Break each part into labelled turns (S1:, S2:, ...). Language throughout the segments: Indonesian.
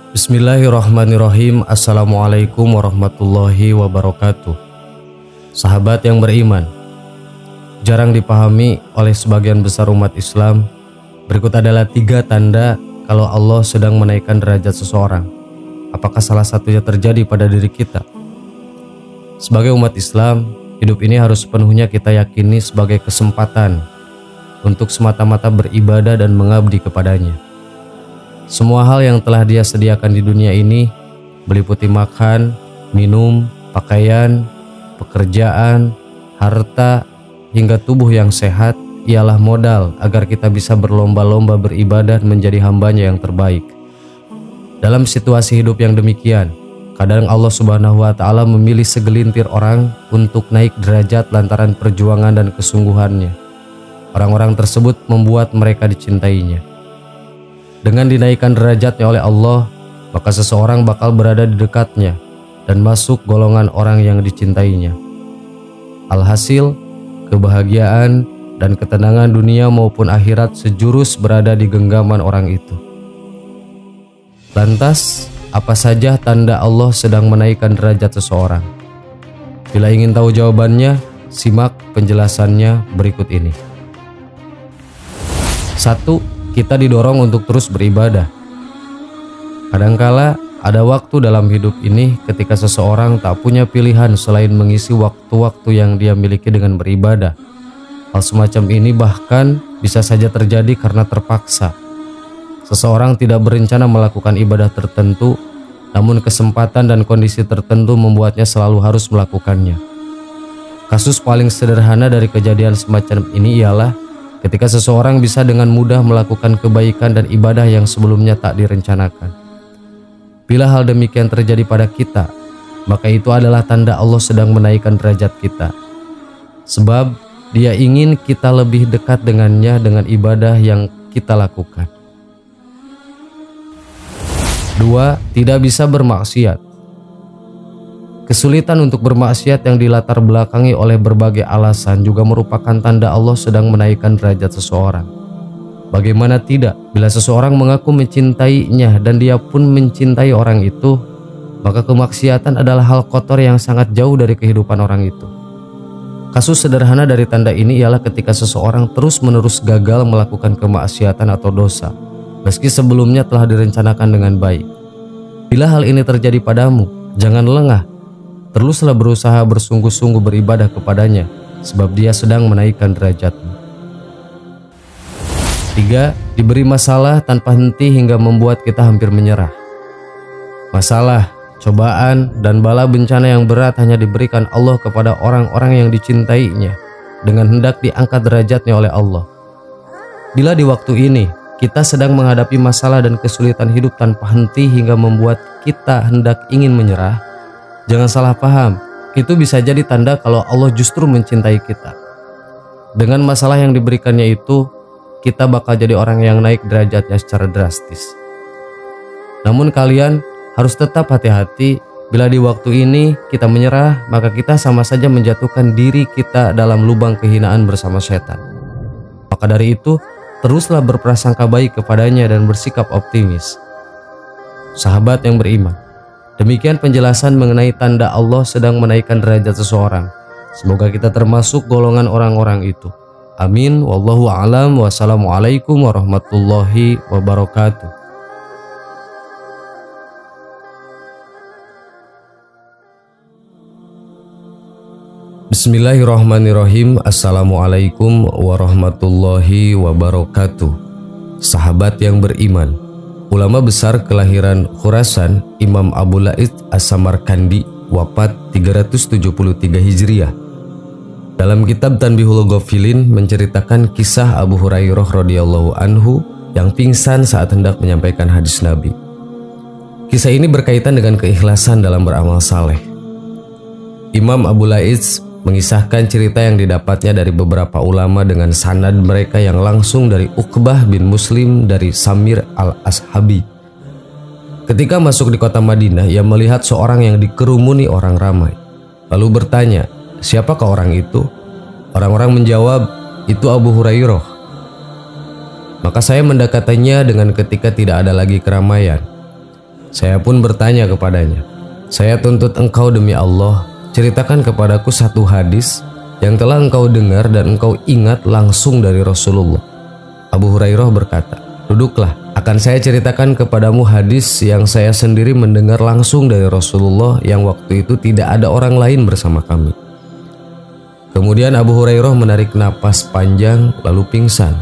S1: Bismillahirrahmanirrahim. Assalamualaikum warahmatullahi wabarakatuh. Sahabat yang beriman, jarang dipahami oleh sebagian besar umat Islam. Berikut adalah 3 tanda kalau Allah sedang menaikkan derajat seseorang. Apakah salah satunya terjadi pada diri kita? Sebagai umat Islam, hidup ini harus sepenuhnya kita yakini sebagai kesempatan untuk semata-mata beribadah dan mengabdi kepadanya. Semua hal yang telah Dia sediakan di dunia ini, meliputi makan, minum, pakaian, pekerjaan, harta, hingga tubuh yang sehat, ialah modal agar kita bisa berlomba-lomba beribadah menjadi hambanya yang terbaik. Dalam situasi hidup yang demikian, kadang Allah Subhanahu wa Ta'ala memilih segelintir orang untuk naik derajat lantaran perjuangan dan kesungguhannya. Orang-orang tersebut membuat mereka dicintainya. Dengan dinaikkan derajatnya oleh Allah, maka seseorang bakal berada di dekatnya dan masuk golongan orang yang dicintainya. Alhasil, kebahagiaan dan ketenangan dunia maupun akhirat sejurus berada di genggaman orang itu. Lantas, apa saja tanda Allah sedang menaikkan derajat seseorang? Bila ingin tahu jawabannya, simak penjelasannya berikut ini. 1. Kita didorong untuk terus beribadah. Kadangkala ada waktu dalam hidup ini ketika seseorang tak punya pilihan selain mengisi waktu-waktu yang dia miliki dengan beribadah. Hal semacam ini bahkan bisa saja terjadi karena terpaksa. Seseorang tidak berencana melakukan ibadah tertentu, namun kesempatan dan kondisi tertentu membuatnya selalu harus melakukannya. Kasus paling sederhana dari kejadian semacam ini ialah ketika seseorang bisa dengan mudah melakukan kebaikan dan ibadah yang sebelumnya tak direncanakan. Bila hal demikian terjadi pada kita, maka itu adalah tanda Allah sedang menaikkan derajat kita. Sebab Dia ingin kita lebih dekat dengannya dengan ibadah yang kita lakukan. 2. Tidak bisa bermaksiat. Kesulitan untuk bermaksiat yang dilatar belakangi oleh berbagai alasan juga merupakan tanda Allah sedang menaikkan derajat seseorang. Bagaimana tidak, bila seseorang mengaku mencintainya dan dia pun mencintai orang itu, maka kemaksiatan adalah hal kotor yang sangat jauh dari kehidupan orang itu. Kasus sederhana dari tanda ini ialah ketika seseorang terus-menerus gagal melakukan kemaksiatan atau dosa, meski sebelumnya telah direncanakan dengan baik. Bila hal ini terjadi padamu, jangan lengah. Teruslah berusaha bersungguh-sungguh beribadah kepadanya, sebab Dia sedang menaikkan derajatmu. 3. Diberi masalah tanpa henti hingga membuat kita hampir menyerah. Masalah, cobaan, dan bala bencana yang berat hanya diberikan Allah kepada orang-orang yang dicintainya, dengan hendak diangkat derajatnya oleh Allah. Bila di waktu ini kita sedang menghadapi masalah dan kesulitan hidup tanpa henti hingga membuat kita hendak ingin menyerah, jangan salah paham, itu bisa jadi tanda kalau Allah justru mencintai kita. Dengan masalah yang diberikannya itu, kita bakal jadi orang yang naik derajatnya secara drastis. Namun kalian harus tetap hati-hati. Bila di waktu ini kita menyerah, maka kita sama saja menjatuhkan diri kita dalam lubang kehinaan bersama setan. Maka dari itu, teruslah berprasangka baik kepadanya dan bersikap optimis. Sahabat yang beriman, demikian penjelasan mengenai tanda Allah sedang menaikkan derajat seseorang. Semoga kita termasuk golongan orang-orang itu. Amin. Wallahu a'lam. Wassalamualaikum warahmatullahi wabarakatuh. Bismillahirrahmanirrahim. Assalamualaikum warahmatullahi wabarakatuh. Sahabat yang beriman, ulama besar kelahiran Khurasan, Imam Abu Laith As-Samarkandi, wafat 373 Hijriah. Dalam kitab Tanbihul Ghafilin menceritakan kisah Abu Hurairah radhiyallahu anhu yang pingsan saat hendak menyampaikan hadis Nabi. Kisah ini berkaitan dengan keikhlasan dalam beramal saleh. Imam Abu Laith mengisahkan cerita yang didapatnya dari beberapa ulama dengan sanad mereka yang langsung dari Uqbah bin Muslim dari Samir al-Ashabi. Ketika masuk di kota Madinah, ia melihat seorang yang dikerumuni orang ramai. Lalu bertanya, "Siapakah orang itu?" Orang-orang menjawab, "Itu Abu Hurairah." Maka saya mendekatinya dengan ketika tidak ada lagi keramaian. Saya pun bertanya kepadanya, "Saya tuntut engkau demi Allah, ceritakan kepadaku satu hadis yang telah engkau dengar dan engkau ingat langsung dari Rasulullah." Abu Hurairah berkata, "Duduklah, akan saya ceritakan kepadamu hadis yang saya sendiri mendengar langsung dari Rasulullah yang waktu itu tidak ada orang lain bersama kami." Kemudian Abu Hurairah menarik napas panjang lalu pingsan.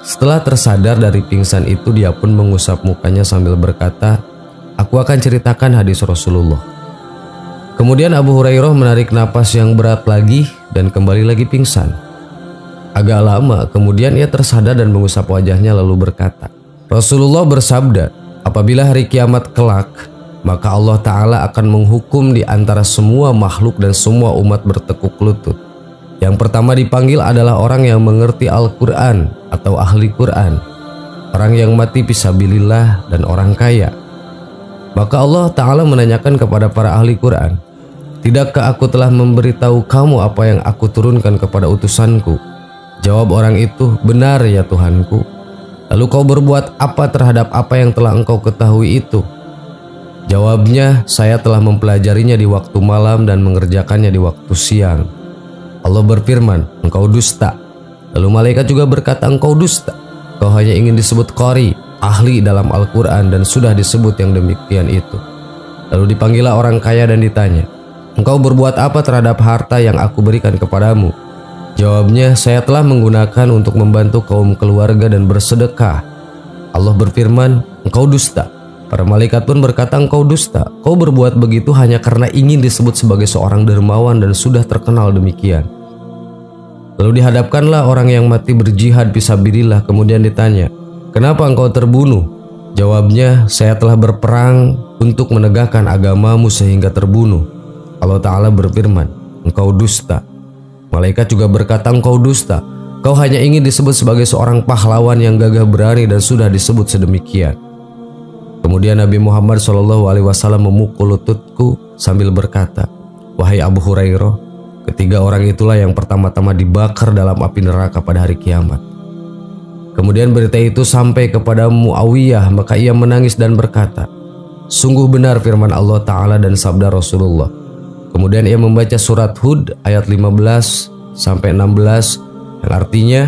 S1: Setelah tersadar dari pingsan itu, dia pun mengusap mukanya sambil berkata, "Aku akan ceritakan hadis Rasulullah." Kemudian Abu Hurairah menarik napas yang berat lagi dan kembali lagi pingsan. Agak lama kemudian ia tersadar dan mengusap wajahnya lalu berkata, "Rasulullah bersabda, apabila hari kiamat kelak, maka Allah Ta'ala akan menghukum di antara semua makhluk dan semua umat bertekuk lutut. Yang pertama dipanggil adalah orang yang mengerti Al-Quran atau ahli Quran, orang yang mati fisabilillah, dan orang kaya. Maka Allah Ta'ala menanyakan kepada para ahli Quran, 'Tidakkah aku telah memberitahu kamu apa yang aku turunkan kepada utusanku?' Jawab orang itu, 'Benar ya Tuhanku.' 'Lalu kau berbuat apa terhadap apa yang telah engkau ketahui itu?' Jawabnya, 'Saya telah mempelajarinya di waktu malam dan mengerjakannya di waktu siang.' Allah berfirman, 'Engkau dusta.' Lalu malaikat juga berkata, 'Engkau dusta. Kau hanya ingin disebut qari, ahli dalam Al-Quran, dan sudah disebut yang demikian itu.' Lalu dipanggillah orang kaya dan ditanya, 'Engkau berbuat apa terhadap harta yang aku berikan kepadamu?' Jawabnya, 'Saya telah menggunakan untuk membantu kaum keluarga dan bersedekah.' Allah berfirman, 'Engkau dusta.' Para malaikat pun berkata, 'Engkau dusta. Kau berbuat begitu hanya karena ingin disebut sebagai seorang dermawan dan sudah terkenal demikian.' Lalu dihadapkanlah orang yang mati berjihad fisabilillah, kemudian ditanya, 'Kenapa engkau terbunuh?' Jawabnya, 'Saya telah berperang untuk menegakkan agamamu sehingga terbunuh.' Allah Ta'ala berfirman, 'Engkau dusta.' Malaikat juga berkata, 'Engkau dusta. Kau hanya ingin disebut sebagai seorang pahlawan yang gagah berani dan sudah disebut sedemikian.' Kemudian Nabi Muhammad SAW memukul lututku sambil berkata, 'Wahai Abu Hurairah, ketiga orang itulah yang pertama-tama dibakar dalam api neraka pada hari kiamat.' Kemudian berita itu sampai kepada Muawiyah, maka ia menangis dan berkata, 'Sungguh benar firman Allah Ta'ala dan sabda Rasulullah.' Kemudian ia membaca surat Hud ayat 15-16 yang artinya,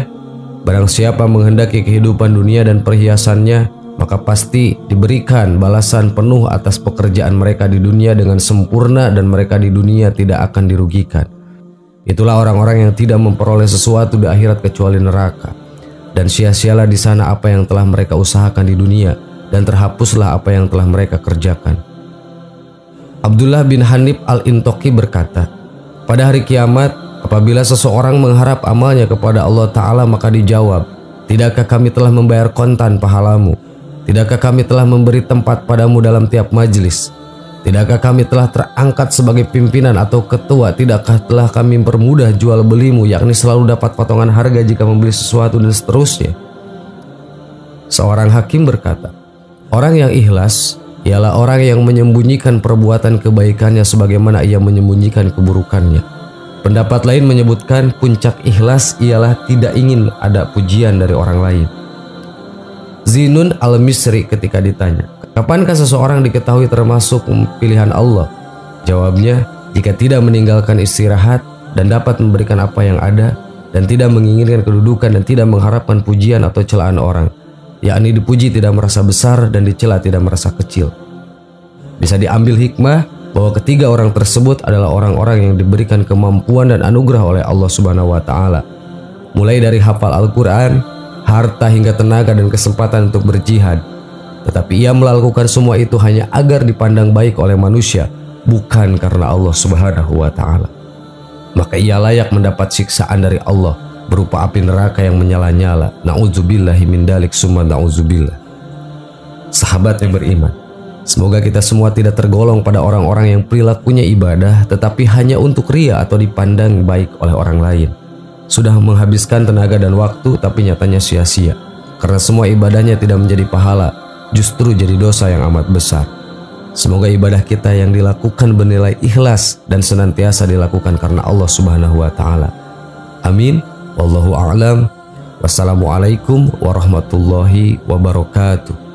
S1: 'Barang siapa menghendaki kehidupan dunia dan perhiasannya, maka pasti diberikan balasan penuh atas pekerjaan mereka di dunia dengan sempurna dan mereka di dunia tidak akan dirugikan. Itulah orang-orang yang tidak memperoleh sesuatu di akhirat kecuali neraka. Dan sia-sialah di sana apa yang telah mereka usahakan di dunia, dan terhapuslah apa yang telah mereka kerjakan.'" Abdullah bin Hanif al-Intoqi berkata, "Pada hari kiamat, apabila seseorang mengharap amalnya kepada Allah Ta'ala, maka dijawab, 'Tidakkah kami telah membayar kontan pahalamu? Tidakkah kami telah memberi tempat padamu dalam tiap majlis? Tidakkah kami telah terangkat sebagai pimpinan atau ketua? Tidakkah telah kami mempermudah jual belimu, yakni selalu dapat potongan harga jika membeli sesuatu?' dan seterusnya." Seorang hakim berkata, "Orang yang ikhlas ialah orang yang menyembunyikan perbuatan kebaikannya sebagaimana ia menyembunyikan keburukannya." Pendapat lain menyebutkan puncak ikhlas ialah tidak ingin ada pujian dari orang lain. Zinun al-Misri ketika ditanya, "Kapankah seseorang diketahui termasuk pilihan Allah?" Jawabnya, "Jika tidak meninggalkan istirahat dan dapat memberikan apa yang ada, dan tidak menginginkan kedudukan dan tidak mengharapkan pujian atau celaan orang, yakni dipuji tidak merasa besar dan dicela tidak merasa kecil." Bisa diambil hikmah bahwa ketiga orang tersebut adalah orang-orang yang diberikan kemampuan dan anugerah oleh Allah Subhanahu wa Ta'ala, mulai dari hafal Al-Quran, harta hingga tenaga dan kesempatan untuk berjihad. Tetapi ia melakukan semua itu hanya agar dipandang baik oleh manusia, bukan karena Allah Subhanahu wa Ta'ala. Maka ia layak mendapat siksaan dari Allah berupa api neraka yang menyala-nyala. Na'udzubillahi min dalik summa na'udzubillah. Sahabat yang beriman, semoga kita semua tidak tergolong pada orang-orang yang perilakunya ibadah tetapi hanya untuk ria atau dipandang baik oleh orang lain. Sudah menghabiskan tenaga dan waktu tapi nyatanya sia-sia, karena semua ibadahnya tidak menjadi pahala, justru jadi dosa yang amat besar. Semoga ibadah kita yang dilakukan bernilai ikhlas dan senantiasa dilakukan karena Allah Subhanahu wa Ta'ala. Amin. Wallahu a'lam. Wassalamualaikum warahmatullahi wabarakatuh.